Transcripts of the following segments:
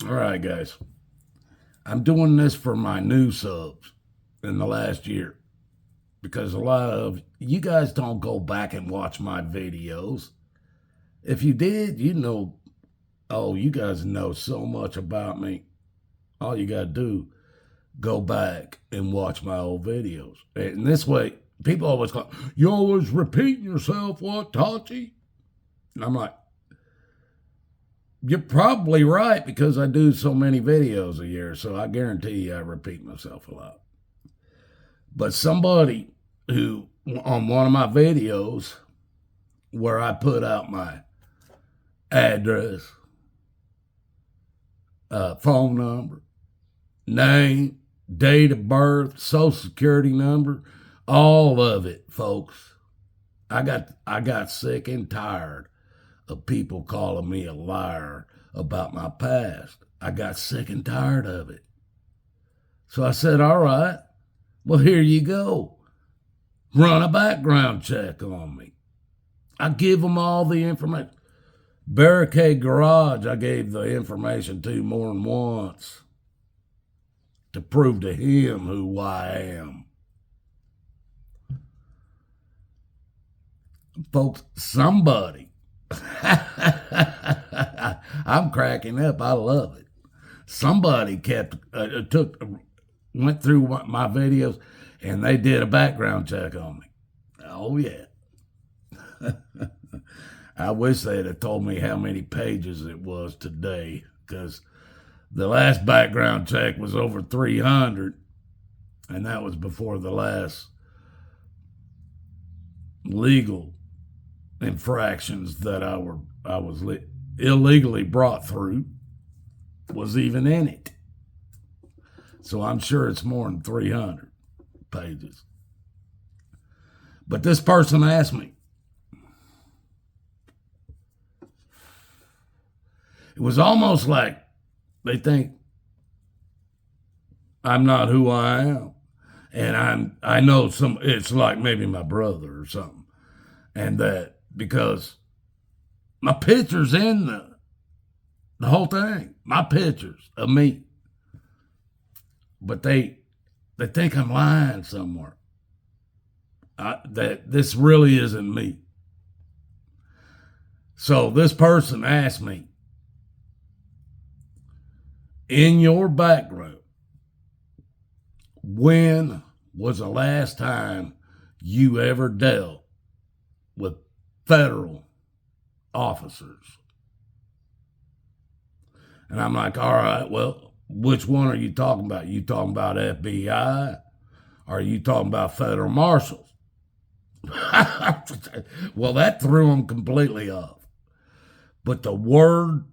All right, guys. I'm doing this for my new subs in the last year because a lot of you guys don't go back and watch my videos. If you did, you guys know so much about me. All you got to do, go back and watch my old videos. And this way, people always go, "You always repeating yourself, what, Tachi?" And I'm like, you're probably right because I do so many videos a year, so I guarantee you I repeat myself a lot. But somebody who, on one of my videos, where I put out my address, phone number, name, date of birth, social security number, all of it, folks. I got sick and tired of people calling me a liar about my past. I got sick and tired of it. So I said, all right, well, here you go. Run a background check on me. I give them all the information. Barricade Garage, I gave the information to more than once to prove to him who I am. Folks, somebody, I'm cracking up. I love it. Somebody went through my videos and they did a background check on me. Oh, yeah. I wish they'd have told me how many pages it was today because the last background check was over 300, and that was before the last legal infractions that I was illegally brought through was even in it. So I'm sure it's more than 300 pages. But this person asked me, it was almost like they think I'm not who I am. And I know it's like maybe my brother or something. And that because my picture's in the whole thing, my pictures of me. But they think I'm lying somewhere. That this really isn't me. So this person asked me, in your background, when was the last time you ever dealt with federal officers? And I'm like, all right, well, which one are you talking about? You talking about FBI? Or are you talking about federal marshals? Well, that threw them completely off. But the ones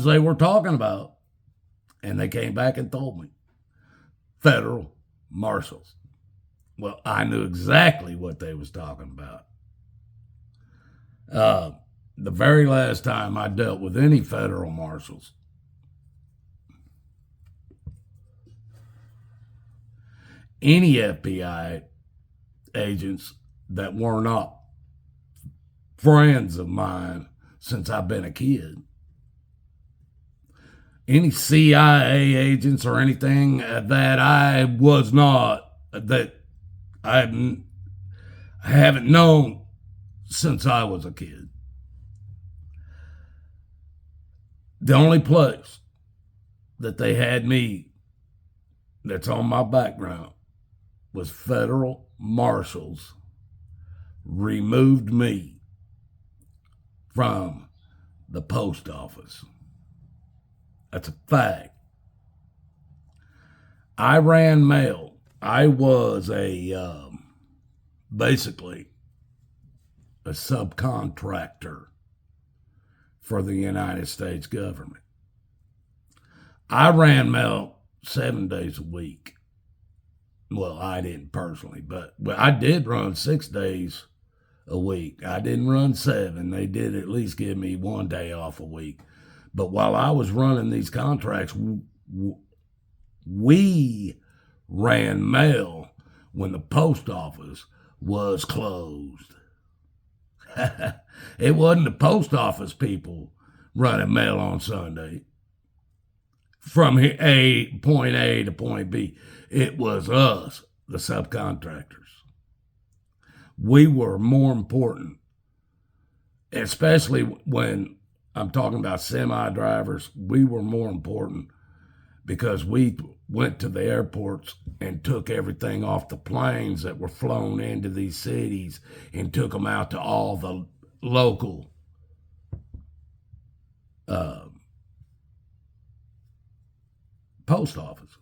they were talking about, and they came back and told me, federal marshals. Well, I knew exactly what they was talking about. The very last time I dealt with any federal marshals, any FBI agents that were not friends of mine since I've been a kid, any CIA agents or anything that I was not, that I haven't known since I was a kid. The only place that they had me that's on my background was federal marshals removed me from the post office. That's a fact. I ran mail. I was basically a subcontractor for the United States government. I ran mail 7 days a week. Well, I didn't personally, but I did run 6 days a week. I didn't run 7. They did at least give me 1 day off a week. But while I was running these contracts, we ran mail when the post office was closed. It wasn't the post office people running mail on Sunday. from point A to point B. It was us, the subcontractors. We were more important, especially when I'm talking about semi drivers. We were more important because we went to the airports and took everything off the planes that were flown into these cities and took them out to all the local post offices.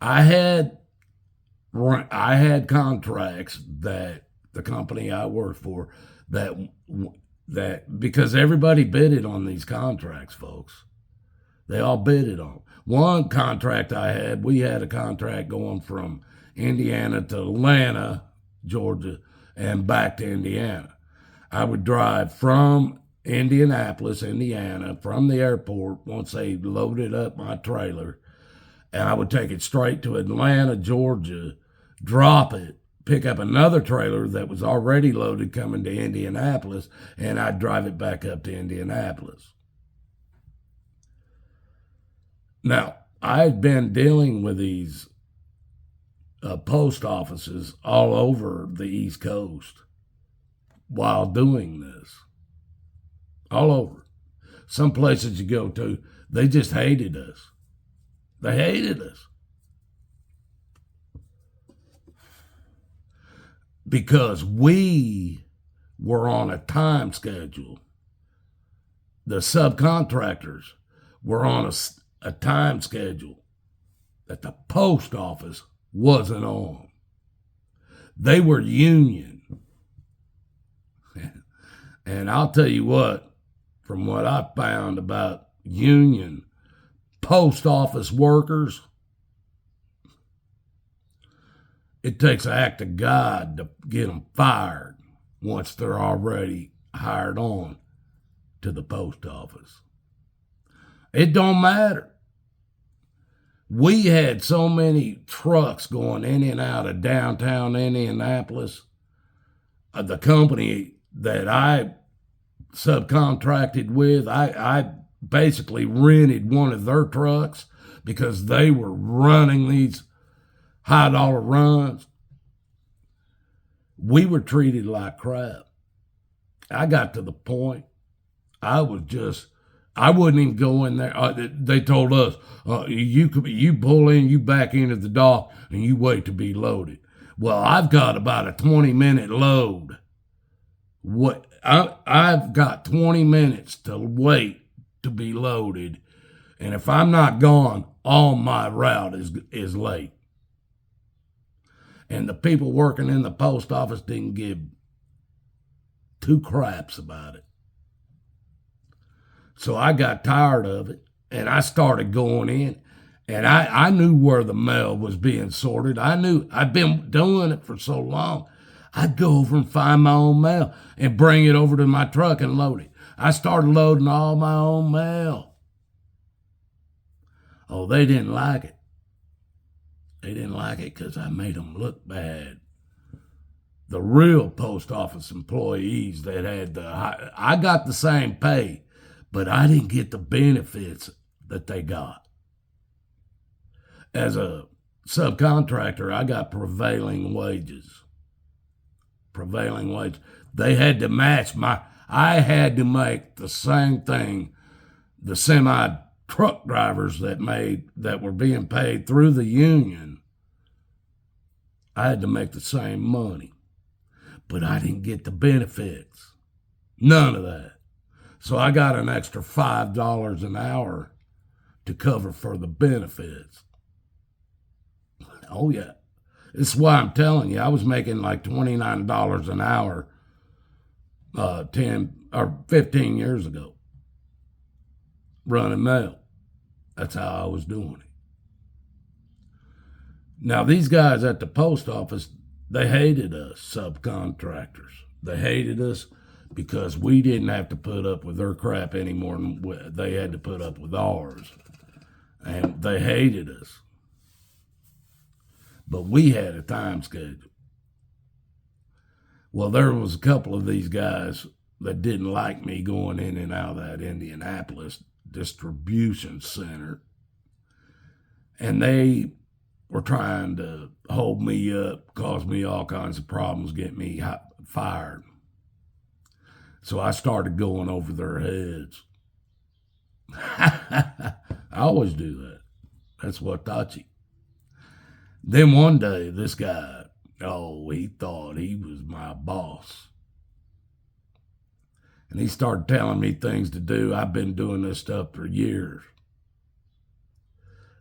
I had contracts that the company I worked for that because everybody bidded on these contracts, folks. They all bidded on. One contract I had, we had a contract going from Indiana to Atlanta, Georgia, and back to Indiana. I would drive from Indianapolis, Indiana, from the airport once they loaded up my trailer, and I would take it straight to Atlanta, Georgia, drop it, pick up another trailer that was already loaded coming to Indianapolis, and I'd drive it back up to Indianapolis. Now, I've been dealing with these post offices all over the East Coast while doing this. All over. Some places you go to, they just hated us. They hated us. Because we were on a time schedule. The subcontractors were on a time schedule that the post office wasn't on. They were union. And I'll tell you what, from what I found about union post office workers, it takes an act of God to get them fired once they're already hired on to the post office. It don't matter. We had so many trucks going in and out of downtown Indianapolis. The company that I subcontracted with, I basically rented one of their trucks because they were running these high dollar runs. We were treated like crap. I got to the point I wouldn't even go in there. They told us, you pull in, you back into the dock, and you wait to be loaded. Well, I've got about a 20-minute load. I've got 20 minutes to wait to be loaded, and if I'm not gone, all my route is late. And the people working in the post office didn't give two craps about it. So I got tired of it, and I started going in, and I knew where the mail was being sorted. I knew I'd been doing it for so long. I'd go over and find my own mail and bring it over to my truck and load it. I started loading all my own mail. Oh, they didn't like it. They didn't like it because I made them look bad. The real post office employees that had I got the same pay, but I didn't get the benefits that they got. As a subcontractor, I got prevailing wages. Prevailing wage. They had to match I had to make the same thing the semi truck drivers that were being paid through the union. I had to make the same money, but I didn't get the benefits. None of that. So I got an extra $5 an hour to cover for the benefits. Oh yeah. This is why I'm telling you, I was making like $29 an hour 10 or 15 years ago running mail. That's how I was doing it. Now, these guys at the post office, they hated us subcontractors. They hated us because we didn't have to put up with their crap anymore than they had to put up with ours. And they hated us. But we had a time schedule. Well, there was a couple of these guys that didn't like me going in and out of that Indianapolis distribution center, and they were trying to hold me up, cause me all kinds of problems, get me fired. So I started going over their heads. I always do that. That's what taught you. Then one day, this guy, he thought he was my boss. And he started telling me things to do. I've been doing this stuff for years.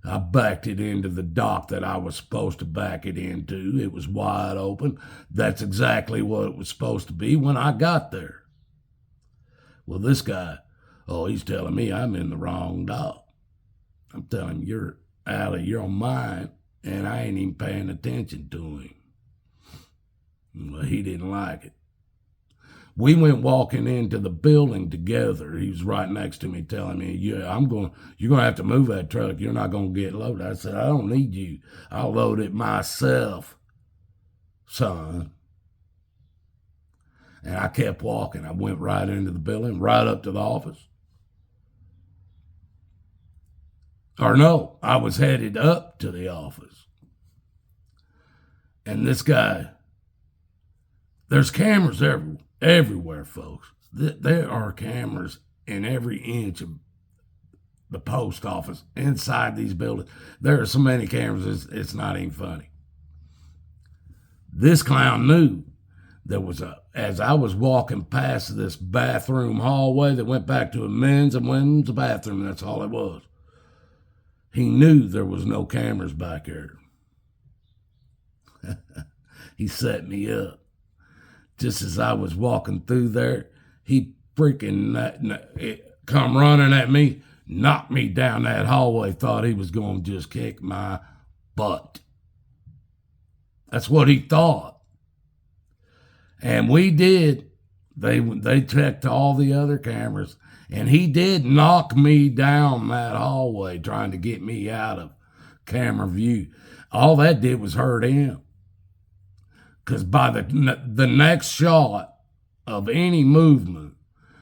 I backed it into the dock that I was supposed to back it into. It was wide open. That's exactly what it was supposed to be when I got there. Well, this guy, he's telling me I'm in the wrong dock. I'm telling him, you're out of your mind, and I ain't even paying attention to him. Well, he didn't like it. We went walking into the building together. He was right next to me telling me, you're going to have to move that truck. You're not going to get loaded. I said, I don't need you. I'll load it myself, son. And I kept walking. I went right into the building, right up to the office. Or no, I was headed up to the office. And this guy, there's cameras everywhere, folks. There are cameras in every inch of the post office inside these buildings. There are so many cameras, it's not even funny. This clown knew there was as I was walking past this bathroom hallway that went back to a men's and women's bathroom, that's all it was. He knew there was no cameras back there. He set me up. Just as I was walking through there, he freaking come running at me, knocked me down that hallway, thought he was going to just kick my butt. That's what he thought. And we did. They checked all the other cameras, and he did knock me down that hallway trying to get me out of camera view. All that did was hurt him. Because by the next shot of any movement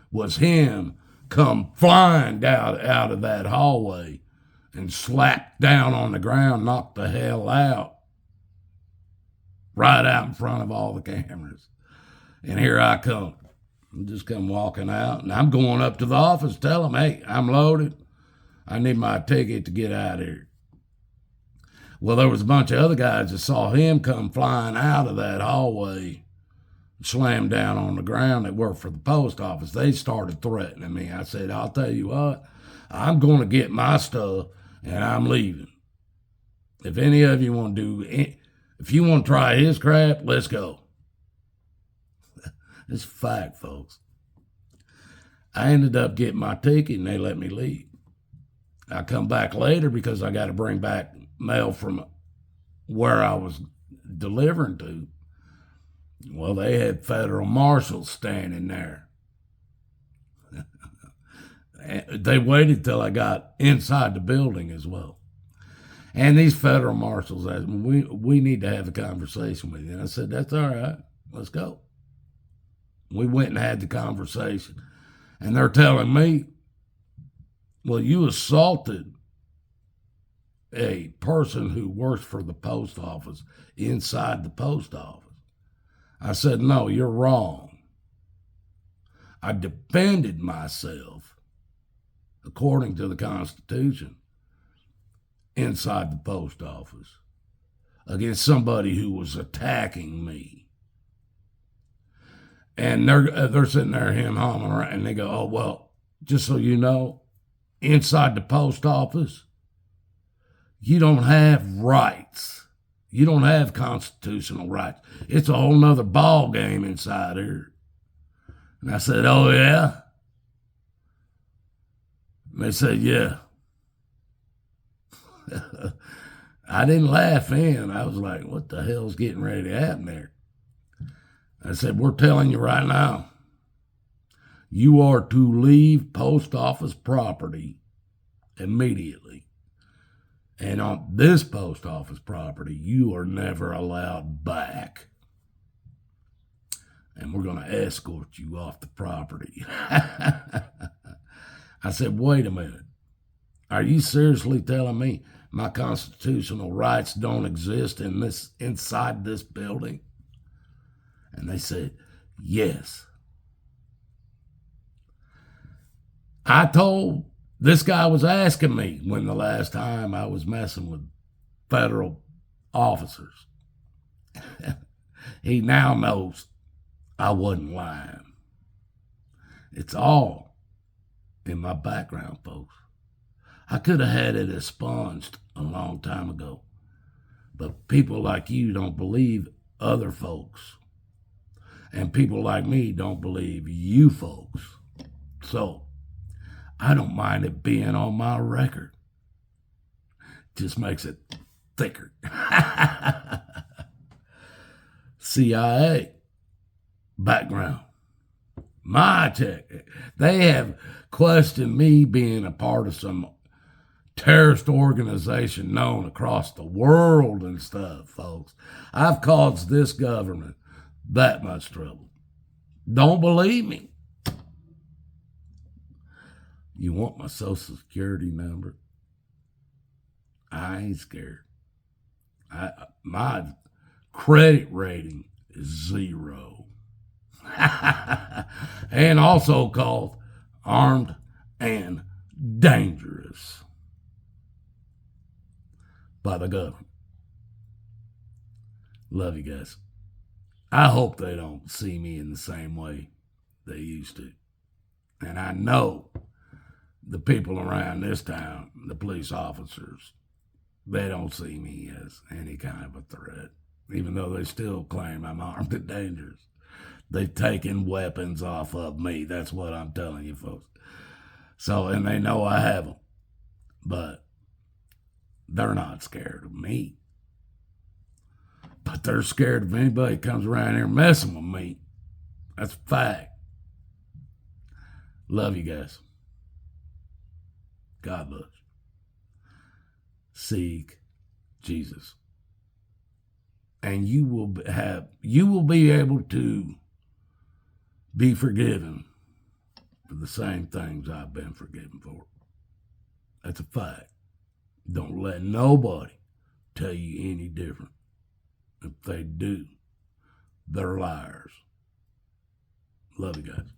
was him come flying out of that hallway and slapped down on the ground, knocked the hell out, right out in front of all the cameras. And here I come. I just come walking out, and I'm going up to the office, tell them, hey, I'm loaded. I need my ticket to get out of here. Well, there was a bunch of other guys that saw him come flying out of that hallway, slammed down on the ground that worked for the post office. They started threatening me. I said, I'll tell you what, I'm going to get my stuff, and I'm leaving. If any of you want to if you want to try his crap, let's go. It's a fact, folks. I ended up getting my ticket, and they let me leave. I come back later because I got to bring back mail from where I was delivering to. Well, they had federal marshals standing there. They waited till I got inside the building as well. And these federal marshals asked me, we need to have a conversation with you. And I said, that's all right. Let's go. We went and had the conversation. And they're telling me, well, you assaulted a person who works for the post office inside the post office. I said, no, you're wrong. I defended myself, according to the Constitution, inside the post office against somebody who was attacking me. And they're sitting there him-humming around, and they go, oh, well, just so you know, inside the post office, you don't have rights. You don't have constitutional rights. It's a whole nother ball game inside here. And I said, oh, yeah? And they said, yeah. I didn't laugh in. I was like, what the hell's getting ready to happen there? I said, we're telling you right now, you are to leave post office property immediately. And on this post office property, you are never allowed back. And we're going to escort you off the property. I said, wait a minute. Are you seriously telling me my constitutional rights don't exist inside this building? And they said, yes. I told this guy was asking me when the last time I was messing with federal officers. He now knows I wasn't lying. It's all in my background, folks. I could have had it expunged a long time ago, but people like you don't believe other folks, and people like me don't believe you folks. So I don't mind it being on my record. Just makes it thicker. CIA background. My tech. They have questioned me being a part of some terrorist organization known across the world and stuff, folks. I've caused this government that much trouble. Don't believe me? You want my social security number? I ain't scared. My credit rating is 0. And also called armed and dangerous by the government. Love you guys. I hope they don't see me in the same way they used to. And I know the people around this town, the police officers, they don't see me as any kind of a threat, even though they still claim I'm armed and dangerous. They've taken weapons off of me. That's what I'm telling you, folks. So, and they know I have them, but they're not scared of me. But they're scared of anybody who comes around here messing with me. That's a fact. Love you guys. God loves you. Seek Jesus. And you will be able to be forgiven for the same things I've been forgiven for. That's a fact. Don't let nobody tell you any different. If they do, they're liars. Love you guys.